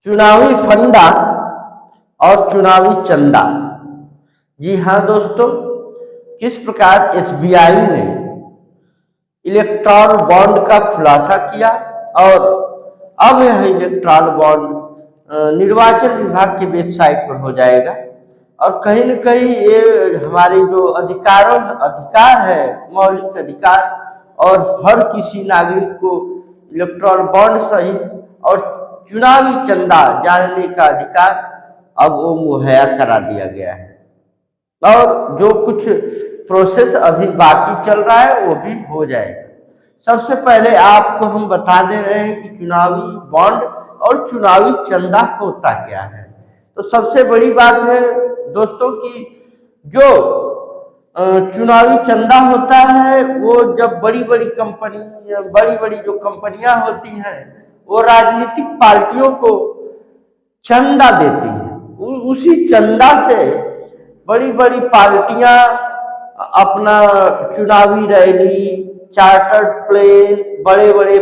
चुनावी फंडा और चुनावी चंदा। जी हाँ दोस्तों, किस प्रकार एसबीआई ने इलेक्ट्रॉल बॉन्ड का खुलासा किया और अब यह इलेक्ट्रॉल बॉन्ड निर्वाचन विभाग की वेबसाइट पर हो जाएगा और कहीं न कहीं ये हमारे जो अधिकार है, मौलिक अधिकार और हर किसी नागरिक को इलेक्ट्रॉल बॉन्ड सहित और चुनावी चंदा जानने का अधिकार अब वो मुहैया करा दिया गया है और जो कुछ प्रोसेस अभी बाकी चल रहा है वो भी हो जाएगा। सबसे पहले आपको हम बता दे रहे हैं कि चुनावी बॉन्ड और चुनावी चंदा होता क्या है। तो सबसे बड़ी बात है दोस्तों कि जो चुनावी चंदा होता है वो जब बड़ी बड़ी जो कंपनियां होती हैं वो राजनीतिक पार्टियों को चंदा देती हैं। उसी चंदा से बड़ी बड़ी पार्टियां अपना चुनावी रैली, चार्टर्ड प्लेन, बड़े बड़े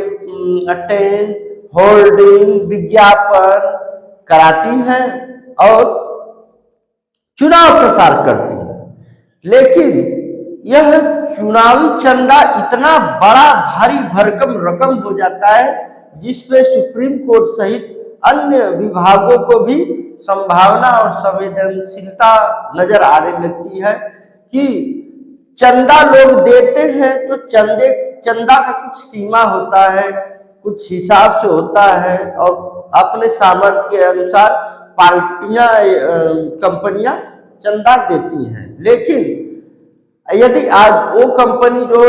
टेंट, होर्डिंग, विज्ञापन कराती हैं और चुनाव प्रसार करती हैं। लेकिन यह चुनावी चंदा इतना बड़ा भारी भरकम रकम हो जाता है जिसपे सुप्रीम कोर्ट सहित अन्य विभागों को भी संभावना और संवेदनशीलता नजर आने लगती है कि चंदा लोग देते हैं तो चंदा का कुछ सीमा होता है, कुछ हिसाब से होता है और अपने सामर्थ्य के अनुसार कंपनियां चंदा देती हैं। लेकिन यदि आज वो कंपनी जो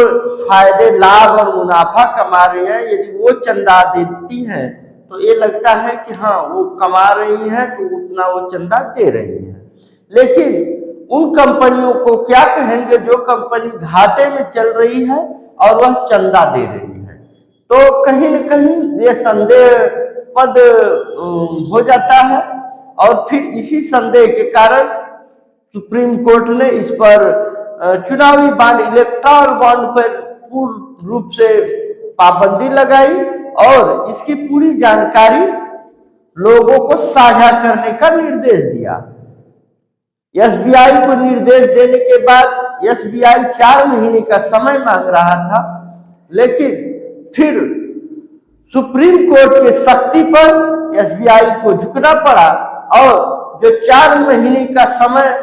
फायदे, लाभ और मुनाफा कमा रही है, यदि वो चंदा देती हैं तो ये लगता है कि हाँ वो कमा रही है तो उतना वो चंदा दे रही है। लेकिन उन कंपनियों को क्या कहेंगे जो कंपनी घाटे में चल रही है और वह चंदा दे रही है? तो कहीं न कहीं ये संदेहास्पद हो जाता है और फिर इसी संदेह के कारण सुप्रीम कोर्ट ने इस पर चुनावी बॉन्ड, इलेक्ट्रॉल बॉन्ड पर पूर्ण रूप से पाबंदी लगाई और इसकी पूरी जानकारी लोगों को साझा करने का निर्देश दिया। एसबीआई को निर्देश देने के बाद एसबीआई 4 महीने का समय मांग रहा था, लेकिन फिर सुप्रीम कोर्ट के सख्ती पर एसबीआई को झुकना पड़ा और जो 4 महीने का समय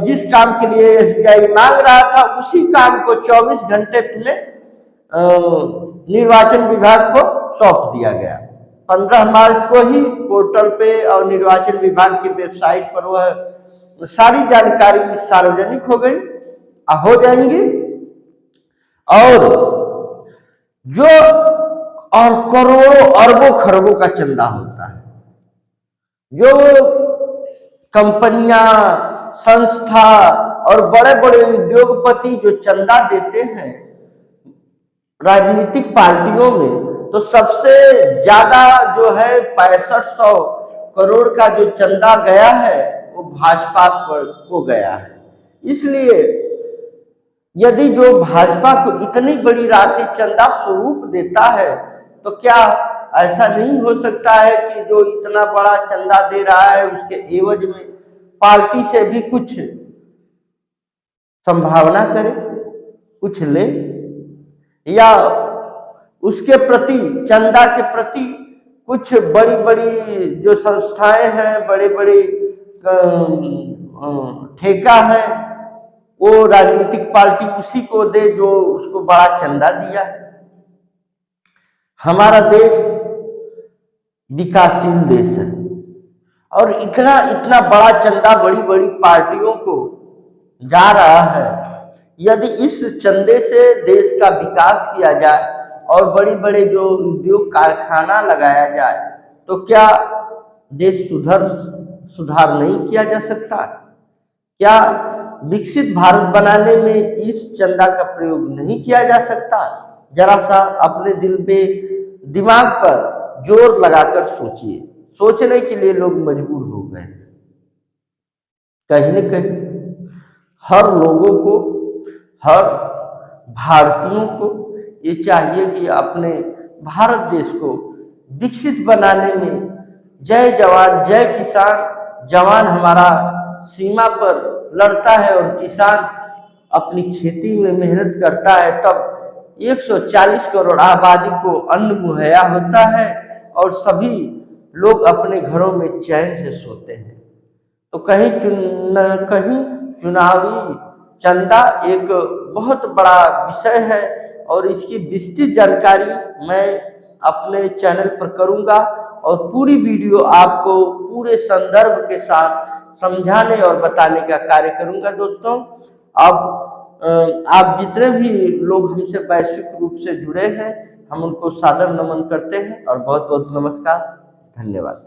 जिस काम के लिए एसबीआई मांग रहा था उसी काम को 24 घंटे में निर्वाचन विभाग को सौंप दिया गया। 15 मार्च को ही पोर्टल पे और निर्वाचन विभाग की वेबसाइट पर वह सारी जानकारी सार्वजनिक हो जाएंगी और जो और करोड़ों अरबों खरबों का चंदा होता है, जो कंपनियां, संस्था और बड़े बड़े उद्योगपति जो चंदा देते हैं राजनीतिक पार्टियों में, तो सबसे ज्यादा जो है 6500 करोड़ का जो चंदा गया है वो भाजपा को गया है। इसलिए यदि जो भाजपा को इतनी बड़ी राशि चंदा स्वरूप देता है तो क्या ऐसा नहीं हो सकता है कि जो इतना बड़ा चंदा दे रहा है उसके एवज में पार्टी से भी कुछ संभावना करे, कुछ ले, या उसके प्रति, चंदा के प्रति कुछ बड़ी बड़ी जो संस्थाएं हैं, बड़े बड़े ठेका है, वो राजनीतिक पार्टी उसी को दे जो उसको बड़ा चंदा दिया है। हमारा देश विकासशील देश है और इतना बड़ा चंदा बड़ी बड़ी पार्टियों को जा रहा है। यदि इस चंदे से देश का विकास किया जाए और बड़ी बड़े जो उद्योग कारखाना लगाया जाए तो क्या देश सुधार नहीं किया जा सकता? क्या विकसित भारत बनाने में इस चंदा का प्रयोग नहीं किया जा सकता? जरा सा अपने दिमाग पर जोर लगाकर सोचिए। सोचने के लिए लोग मजबूर हो गए। कहीं न कहीं हर लोगों को, हर भारतीयों को ये चाहिए कि अपने भारत देश को विकसित बनाने में जय जवान जय किसान। जवान हमारा सीमा पर लड़ता है और किसान अपनी खेती में मेहनत करता है, तब 140 करोड़ आबादी को अन्न मुहैया होता है और सभी लोग अपने घरों में चैन से सोते हैं। तो कहीं चुनावी चंदा एक बहुत बड़ा विषय है और इसकी विस्तृत जानकारी मैं अपने चैनल पर करूंगा और पूरी वीडियो आपको पूरे संदर्भ के साथ समझाने और बताने का कार्य करूंगा। दोस्तों, अब आप जितने भी लोग हमसे वैश्विक रूप से जुड़े हैं, हम उनको सादर नमन करते हैं और बहुत बहुत नमस्कार, धन्यवाद।